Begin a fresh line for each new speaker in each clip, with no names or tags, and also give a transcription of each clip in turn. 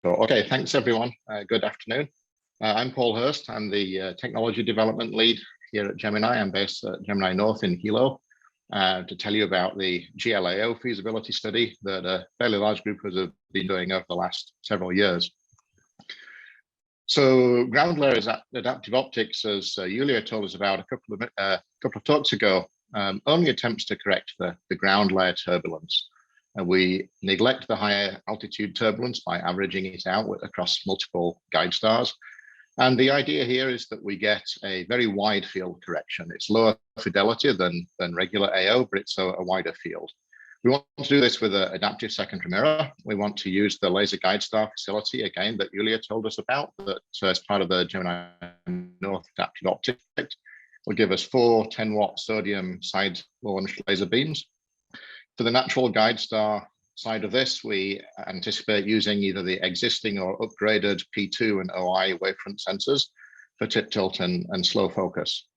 Okay, thanks everyone. Good afternoon. I'm Paul Hurst. I'm the Technology Development Lead here at Gemini. I'm based at Gemini North in Hilo to tell you about the GLAO Feasibility Study that a fairly large group has been doing over the last several years. So ground layers adaptive optics, as Yulia told us about a couple of talks ago, only attempts to correct the ground layer turbulence. We neglect the higher altitude turbulence by averaging it out across multiple guide stars. And the idea here is that we get a very wide field correction. It's lower fidelity than regular AO, but it's a wider field. We want to do this with an adaptive secondary mirror. We want to use the laser guide star facility, again, that Yulia told us about, that as part of the Gemini North adaptive optics will give us 4 10-watt sodium side-launched laser beams. For the natural guide star side of this, we anticipate using either the existing or upgraded P2 and OI wavefront sensors for tip tilt and slow focus.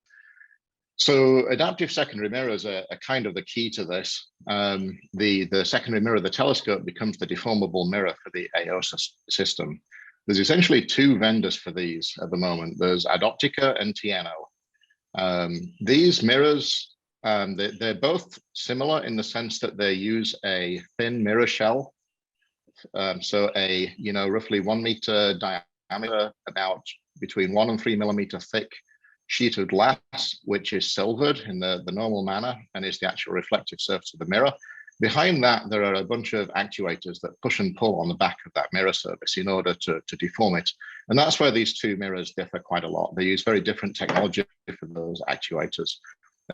So adaptive secondary mirrors are kind of the key to this. The secondary mirror of the telescope becomes the deformable mirror for the AO system. There's essentially 2 vendors for these at the moment. There's Adoptica and TNO. These mirrors, they're both similar in the sense that they use a thin mirror shell. So a roughly 1 meter diameter, about between 1 and 3 millimeter thick sheet of glass, which is silvered in the normal manner and is the actual reflective surface of the mirror. Behind that, there are a bunch of actuators that push and pull on the back of that mirror surface in order to deform it. And that's where these 2 mirrors differ quite a lot. They use very different technology for those actuators.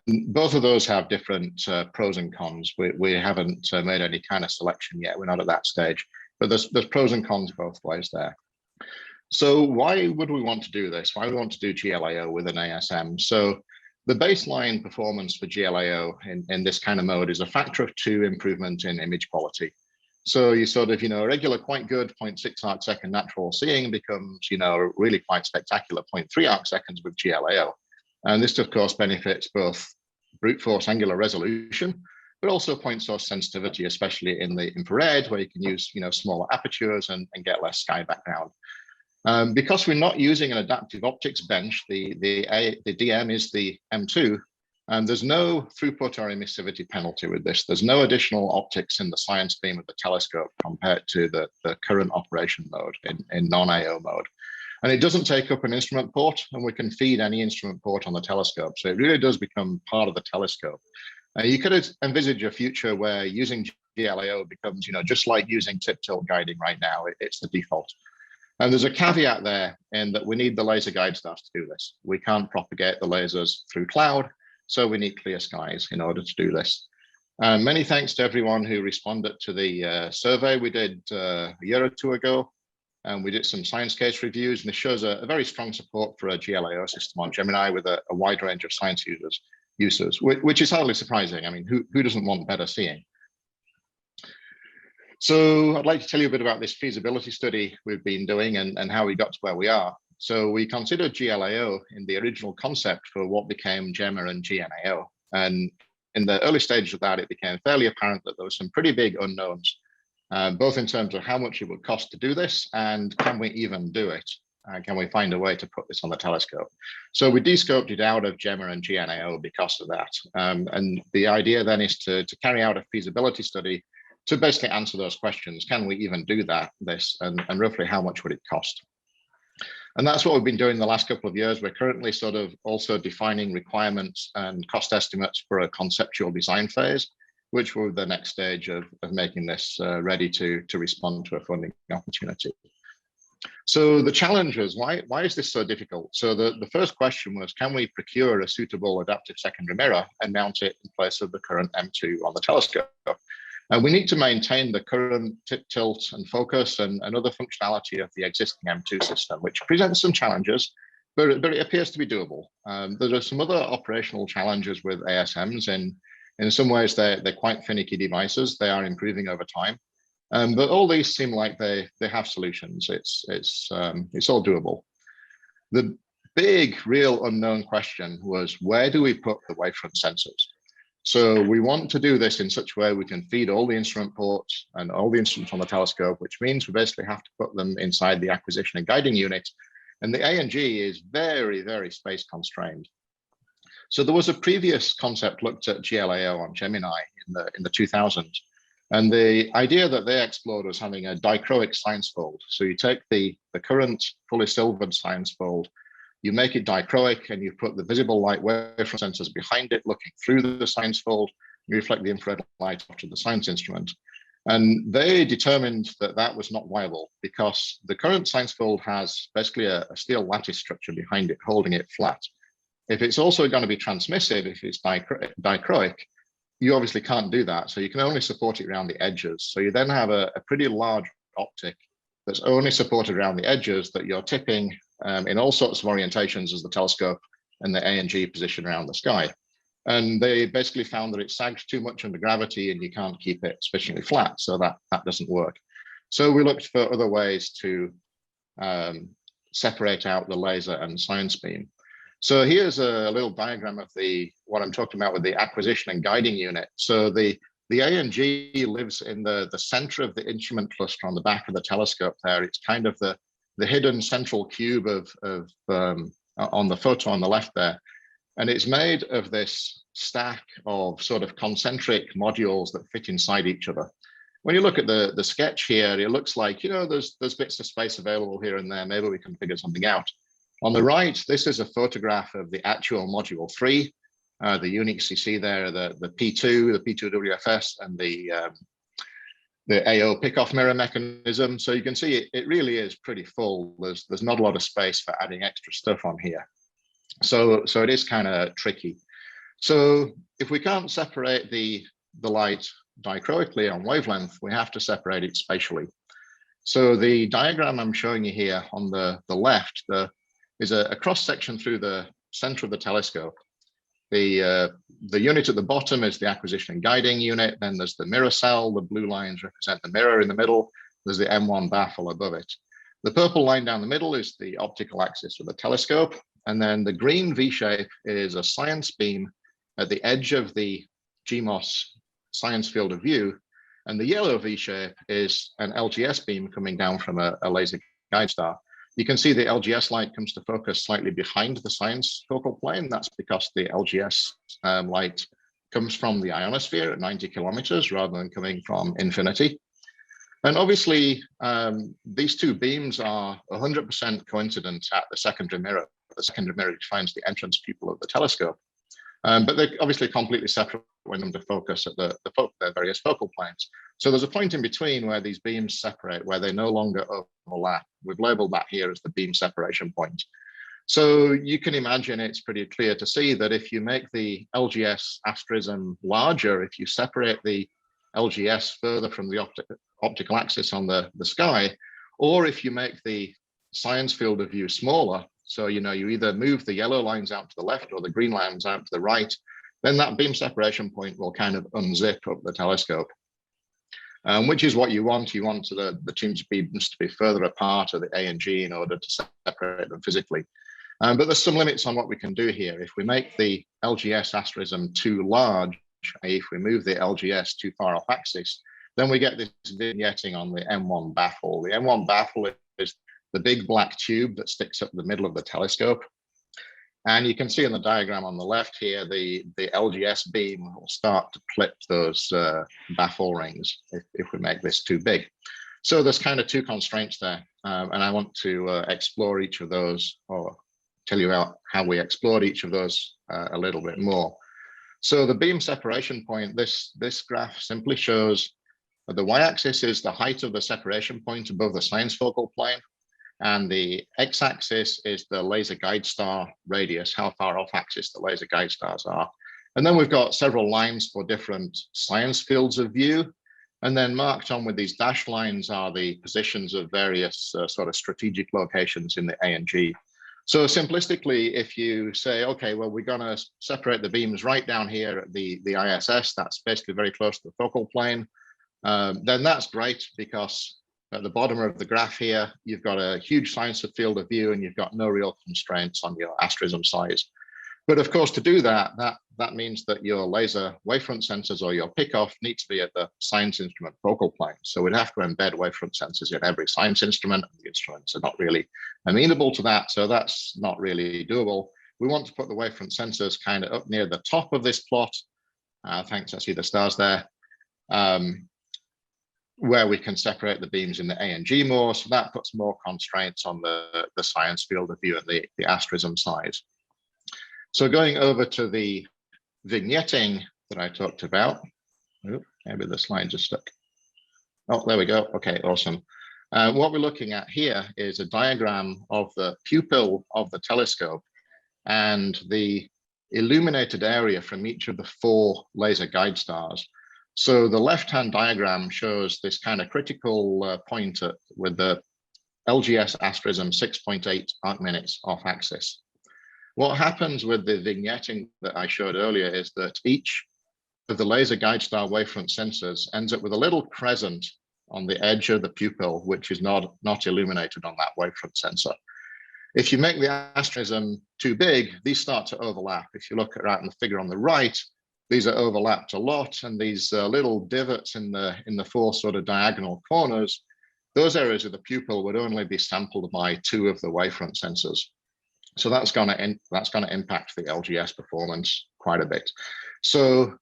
And both of those have different pros and cons. We haven't made any kind of selection yet. We're not at that stage, but there's pros and cons both ways there. So why would we want to do this? Why do we want to do GLAO with an ASM? So the baseline performance for GLAO in this kind of mode is a factor of 2 improvement in image quality. So you sort of, a regular quite good 0.6 arc second natural seeing becomes, really quite spectacular 0.3 arc seconds with GLAO. And this, of course, benefits both brute force angular resolution, but also point source sensitivity, especially in the infrared, where you can use, smaller apertures and get less sky background. Because we're not using an adaptive optics bench, the DM is the M2, and there's no throughput or emissivity penalty with this. There's no additional optics in the science beam of the telescope compared to the current operation mode in non-AO mode. And it doesn't take up an instrument port, and we can feed any instrument port on the telescope. So it really does become part of the telescope. You could envisage a future where using GLAO becomes, just like using tip tilt guiding right now. It's the default. And there's a caveat there in that we need the laser guide stars to do this. We can't propagate the lasers through cloud, so we need clear skies in order to do this. Many thanks to everyone who responded to the survey we did a year or 2 ago. And we did some science case reviews, and this shows a very strong support for a GLAO system on Gemini with a wide range of science users, which is hardly surprising. I mean, who doesn't want better seeing? So I'd like to tell you a bit about this feasibility study we've been doing and how we got to where we are. So we considered GLAO in the original concept for what became GEMMA and GNAO. And in the early stages of that, it became fairly apparent that there were some pretty big unknowns, both in terms of how much it would cost to do this and can we even do it? Can we find a way to put this on the telescope? So we descoped it out of GEMMA and GNAO because of that. And the idea then is to carry out a feasibility study to basically answer those questions. Can we even do this and roughly how much would it cost? And that's what we've been doing the last couple of years. We're currently sort of also defining requirements and cost estimates for a conceptual design phase, which will be the next stage of making this ready to respond to a funding opportunity. So the challenge was, why is this so difficult? So the first question was, can we procure a suitable adaptive secondary mirror and mount it in place of the current M2 on the telescope? And we need to maintain the current tip tilt and focus and other functionality of the existing M2 system, which presents some challenges, but it appears to be doable. There are some other operational challenges with ASMs. In some ways, they're quite finicky devices. They are improving over time. But all these seem like they have solutions. It's all doable. The big, real unknown question was, where do we put the wavefront sensors? So we want to do this in such a way we can feed all the instrument ports and all the instruments on the telescope, which means we basically have to put them inside the acquisition and guiding unit. And the A&G is very, very space constrained. So there was a previous concept looked at GLAO on Gemini in the 2000s. And the idea that they explored was having a dichroic science fold. So you take the current fully silvered science fold, you make it dichroic, and you put the visible light wavefront sensors behind it, looking through the science fold, you reflect the infrared light onto the science instrument. And they determined that that was not viable because the current science fold has basically a steel lattice structure behind it, holding it flat. If it's also going to be transmissive, if it's dichroic, you obviously can't do that. So you can only support it around the edges. So you then have a pretty large optic that's only supported around the edges that you're tipping in all sorts of orientations as the telescope and the A&G position around the sky. And they basically found that it sags too much under gravity and you can't keep it sufficiently flat. So that doesn't work. So we looked for other ways to separate out the laser and science beam. So here's a little diagram of what I'm talking about with the acquisition and guiding unit. So the A&G lives in the center of the instrument cluster on the back of the telescope there. It's kind of the hidden central cube on the photo on the left there. And it's made of this stack of sort of concentric modules that fit inside each other. When you look at the sketch here, it looks like, there's bits of space available here and there. Maybe we can figure something out. On the right, this is a photograph of the actual module 3, the uniques you see there, the P2, the P2WFS, and the AO pickoff mirror mechanism. So you can see it really is pretty full. There's not a lot of space for adding extra stuff on here. So it is kind of tricky. So if we can't separate the light dichroically on wavelength, we have to separate it spatially. So the diagram I'm showing you here on the left, is a cross section through the center of the telescope. The unit at the bottom is the acquisition and guiding unit. Then there's the mirror cell. The blue lines represent the mirror in the middle. There's the M1 baffle above it. The purple line down the middle is the optical axis of the telescope. And then the green V shape is a science beam at the edge of the GMOS science field of view. And the yellow V shape is an LGS beam coming down from a laser guide star. You can see the LGS light comes to focus slightly behind the science focal plane. That's because the LGS light comes from the ionosphere at 90 kilometers rather than coming from infinity. And obviously, these two beams are 100% coincident at the secondary mirror. The secondary mirror defines the entrance pupil of the telescope. But they're obviously completely separate when them to focus at their various focal planes. So there's a point in between where these beams separate, where they no longer overlap. We've labeled that here as the beam separation point. So you can imagine it's pretty clear to see that if you make the LGS asterism larger, if you separate the LGS further from the optical axis on the sky, or if you make the science field of view smaller, so you either move the yellow lines out to the left or the green lines out to the right, then that beam separation point will kind of unzip up the telescope, which is what you want. You want the two beams to be further apart of the A and G in order to separate them physically. But there's some limits on what we can do here. If we make the LGS asterism too large, if we move the LGS too far off axis, then we get this vignetting on the M1 baffle. The M1 baffle is the big black tube that sticks up the middle of the telescope. And you can see in the diagram on the left here, the LGS beam will start to clip those baffle rings if we make this too big. So there's kind of two constraints there. And I want to explore each of those, or tell you about how we explored each of those a little bit more. So the beam separation point, this graph simply shows that the y-axis is the height of the separation point above the science focal plane. And the x-axis is the laser guide star radius, how far off axis the laser guide stars are. And then we've got several lines for different science fields of view. And then marked on with these dashed lines are the positions of various sort of strategic locations in the A and G. So simplistically, if you say, okay, well, we're going to separate the beams right down here at the ISS, that's basically very close to the focal plane, then that's great, because at the bottom of the graph here, you've got a huge science field of view and you've got no real constraints on your asterism size. But of course, to do that, that means that your laser wavefront sensors or your pickoff need to be at the science instrument focal plane. So we'd have to embed wavefront sensors in every science instrument. The instruments are not really amenable to that, so that's not really doable. We want to put the wavefront sensors kind of up near the top of this plot. Thanks, I see the stars there. Where we can separate the beams in the A and G more, so that puts more constraints on the science field of view and the asterism size. So going over to the vignetting that I talked about, maybe the slide just stuck. Oh, there we go. Okay, awesome. What we're looking at here is a diagram of the pupil of the telescope and the illuminated area from each of the 4 laser guide stars. So the left-hand diagram shows this kind of critical point with the LGS asterism 6.8 arc minutes off axis. What happens with the vignetting that I showed earlier is that each of the laser guide star wavefront sensors ends up with a little crescent on the edge of the pupil, which is not illuminated on that wavefront sensor. If you make the asterism too big, these start to overlap. If you look at in the figure on the right, these are overlapped a lot, and these little divots in the 4 sort of diagonal corners, those areas of the pupil would only be sampled by 2 of the wavefront sensors. So that's going to impact the LGS performance quite a bit. So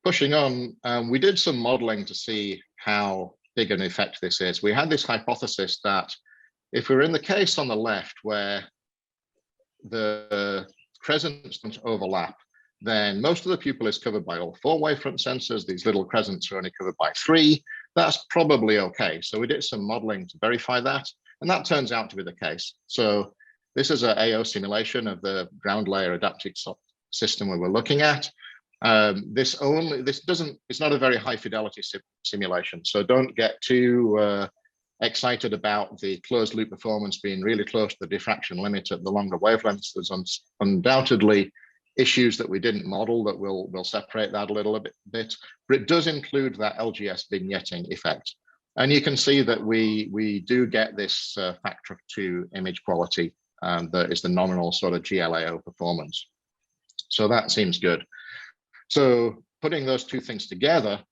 pushing on, we did some modeling to see how big an effect this is. We had this hypothesis that if we're in the case on the left where the crescents don't overlap, then most of the pupil is covered by all 4 wavefront sensors. These little crescents are only covered by 3. That's probably okay. So we did some modeling to verify that, and that turns out to be the case. So this is an AO simulation of the ground layer adaptive system we were looking at. It's not a very high fidelity simulation, so don't get too excited about the closed loop performance being really close to the diffraction limit at the longer wavelengths. There's undoubtedly issues that we didn't model that will separate that a little bit, but it does include that LGS vignetting effect. And you can see that we do get this factor of 2 image quality that is the nominal sort of GLAO performance. So that seems good. So putting those 2 things together,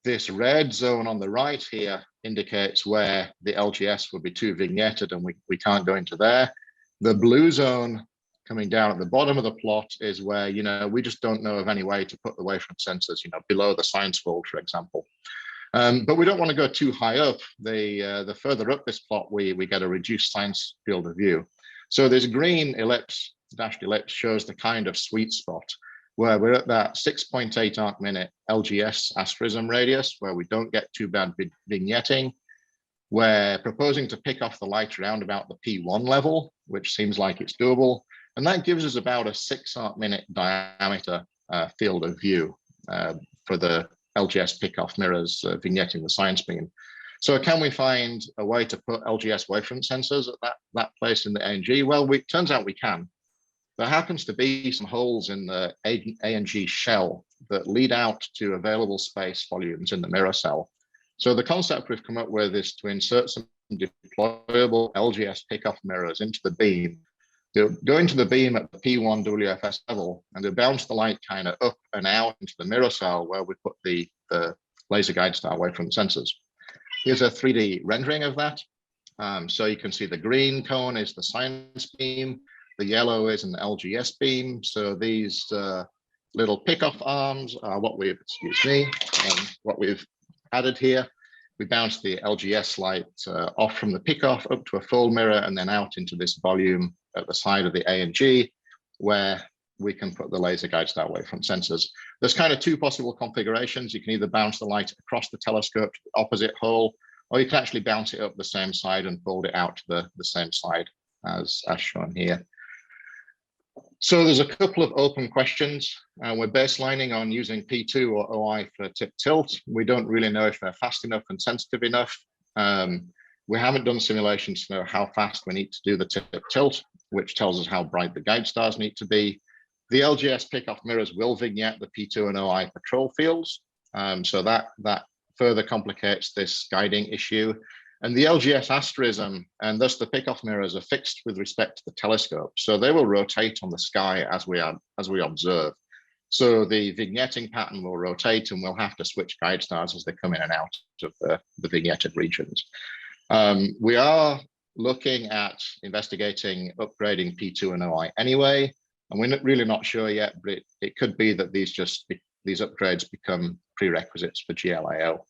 this red zone on the right here indicates where the LGS would be too vignetted and we can't go into there. The blue zone coming down at the bottom of the plot is where, we just don't know of any way to put the wavefront sensors, below the science fold, for example. But we don't want to go too high up. The further up this plot, we get a reduced science field of view. So this green dashed ellipse shows the kind of sweet spot where we're at that 6.8 arc minute LGS asterism radius, where we don't get too bad vignetting. We're proposing to pick off the light around about the P1 level, which seems like it's doable. And that gives us about a 6 arc minute diameter field of view for the LGS pickoff mirrors vignetting the science beam. So can we find a way to put LGS wavefront sensors at that place in the A&G? Well, it turns out we can. There happens to be some holes in the A&G shell that lead out to available space volumes in the mirror cell. So the concept we've come up with is to insert some deployable LGS pickoff mirrors into the beam. They'll go into the beam at the P1 WFS level, and they'll bounce the light kind of up and out into the mirror cell where we put the laser guide star wavefront sensors. Here's a 3D rendering of that. So you can see the green cone is the science beam, the yellow is an LGS beam. So these little pickoff arms are what we've added here. We bounce the LGS light off from the pickoff up to a full mirror and then out into this volume at the side of the A&G, where we can put the laser guide star wavefront sensors. There's kind of 2 possible configurations. You can either bounce the light across the telescope to the opposite hole, or you can actually bounce it up the same side and fold it out to the same side as shown here. So there's a couple of open questions. We're baselining on using P2 or OI for tip tilt. We don't really know if they're fast enough and sensitive enough. We haven't done simulations to know how fast we need to do the tip tilt, which tells us how bright the guide stars need to be. The LGS pickoff mirrors will vignette the P2 and OI patrol fields. So that further complicates this guiding issue. And the LGS asterism and thus the pickoff mirrors are fixed with respect to the telescope. So they will rotate on the sky as we observe. So the vignetting pattern will rotate and we'll have to switch guide stars as they come in and out of the vignetted regions. We are looking at investigating upgrading P2 and OI anyway, and we're really not sure yet, but it could be that these upgrades become prerequisites for GLAO.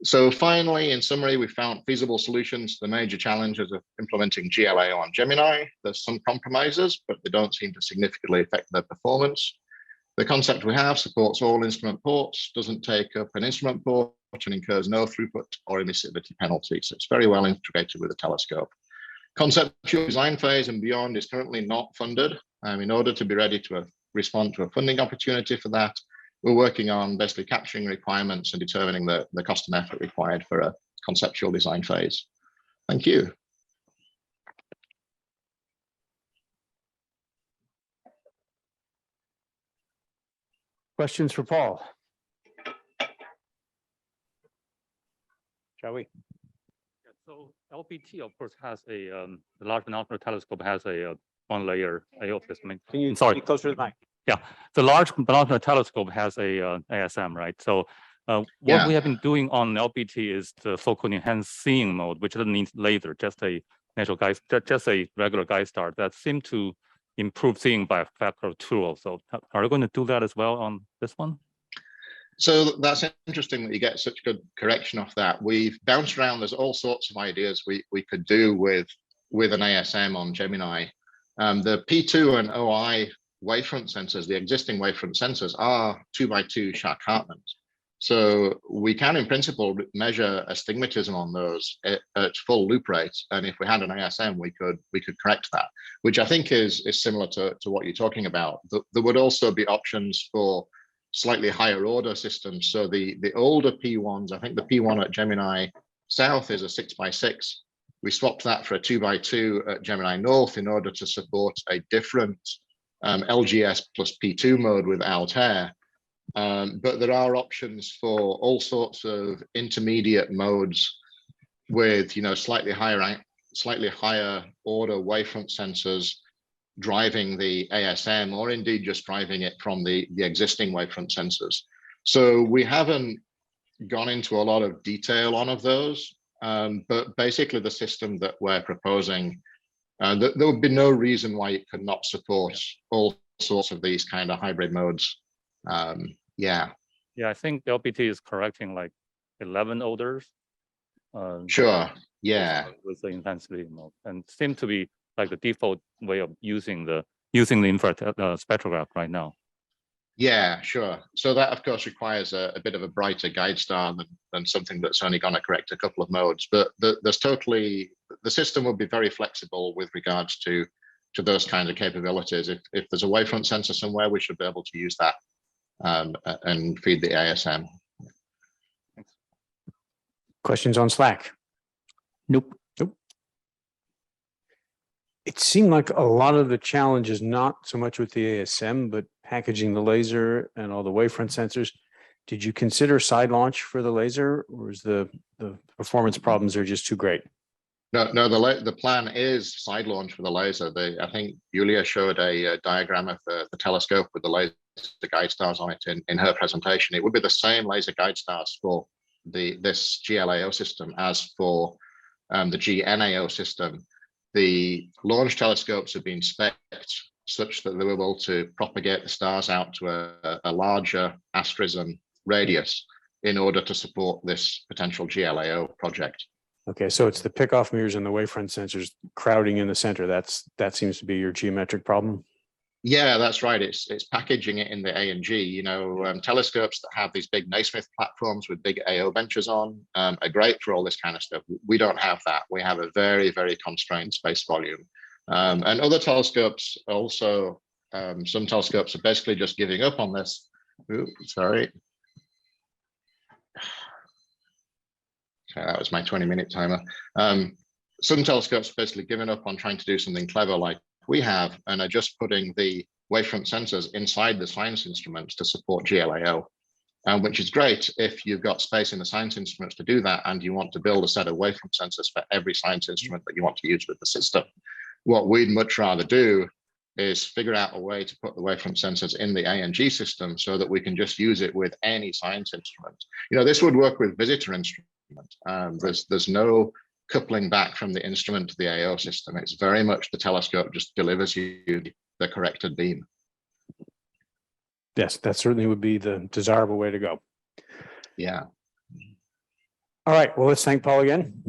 So finally, in summary, we found feasible solutions to the major challenges of implementing GLAO on Gemini. There's some compromises, but they don't seem to significantly affect their performance. The concept we have supports all instrument ports, doesn't take up an instrument port, and incurs no throughput or emissivity penalties. So it's very well integrated with the telescope. Conceptual design phase and beyond is currently not funded. In order to be ready to respond to a funding opportunity for that, we're working on basically capturing requirements and determining the cost and effort required for a conceptual design phase. Thank you.
Questions for Paul? Shall we?
So LPT, of course, has a the Large Binocular Telescope has a one-layer AO system.
Can you
sorry,
be closer to the mic?
Yeah, the Large Binocular Telescope has a ASM, right? So what we have been doing on LPT is the so-called enhanced seeing mode, which doesn't need laser, just a natural guide, just a regular guide star that seem to improve seeing by a factor of 2 also. Are you going to do that as well on this one?
So that's interesting that you get such good correction off that. We've bounced around. There's all sorts of ideas we could do with an ASM on Gemini. The P2 and OI wavefront sensors, the existing wavefront sensors, are 2x2 Sharp-Hartmans. So we can, in principle, measure astigmatism on those at full loop rate. And if we had an ASM, we could correct that, which I think is similar to what you're talking about. There would also be options for slightly higher order systems. So the older P1s, I think the P1 at Gemini South is a 6x6. We swapped that for a 2x2 at Gemini North in order to support a different LGS plus P2 mode with Altair. But there are options for all sorts of intermediate modes with slightly higher order wavefront sensors driving the ASM, or indeed just driving it from the existing wavefront sensors. So we haven't gone into a lot of detail on those, but basically the system that we're proposing, there would be no reason why it could not support all sorts of these kind of hybrid modes. Yeah,
I think LPT is correcting like 11 orders.
Sure. Yeah.
With the intensity mode, and seem to be like the default way of using the infrared spectrograph right now. Yeah,
sure. So that of course requires a bit of a brighter guide star than something that's only going to correct a couple of modes. But the system will be very flexible with regards to those kinds of capabilities. If there's a wavefront sensor somewhere, we should be able to use that and feed the ASM.
Thanks.
Questions on Slack?
Nope.
It seemed like a lot of the challenge is not so much with the ASM, but packaging the laser and all the wavefront sensors. Did you consider side launch for the laser, or is the performance problems are just too great?
No, the plan is side launch for the laser. I think Julia showed a diagram of the telescope with the laser guide stars on it in her presentation. It would be the same laser guide stars for this GLAO system as for the GNAO system. The launch telescopes have been spec'd such that they were able to propagate the stars out to a larger asterism radius in order to support this potential GLAO project.
Okay, so it's the pickoff mirrors and the wavefront sensors crowding in the center. That seems to be your geometric problem.
Yeah, that's right. It's packaging it in the A and G. Telescopes that have these big Naismith platforms with big AO benches on are great for all this kind of stuff. We don't have that. We have a very, very constrained space volume. And other telescopes also, some telescopes are basically just giving up on this. Ooh, sorry. So that was my 20-minute timer. Some telescopes are basically giving up on trying to do something clever like we have, and are just putting the wavefront sensors inside the science instruments to support GLAO. which is great if you've got space in the science instruments to do that, and you want to build a set of waveform sensors for every science instrument that you want to use with the system. What we'd much rather do is figure out a way to put the waveform sensors in the ANG system so that we can just use it with any science instrument. This would work with visitor instrument. There's no coupling back from the instrument to the AO system. It's very much the telescope just delivers you the corrected beam.
Yes, that certainly would be the desirable way to go.
Yeah.
All right, well, let's thank Paul again.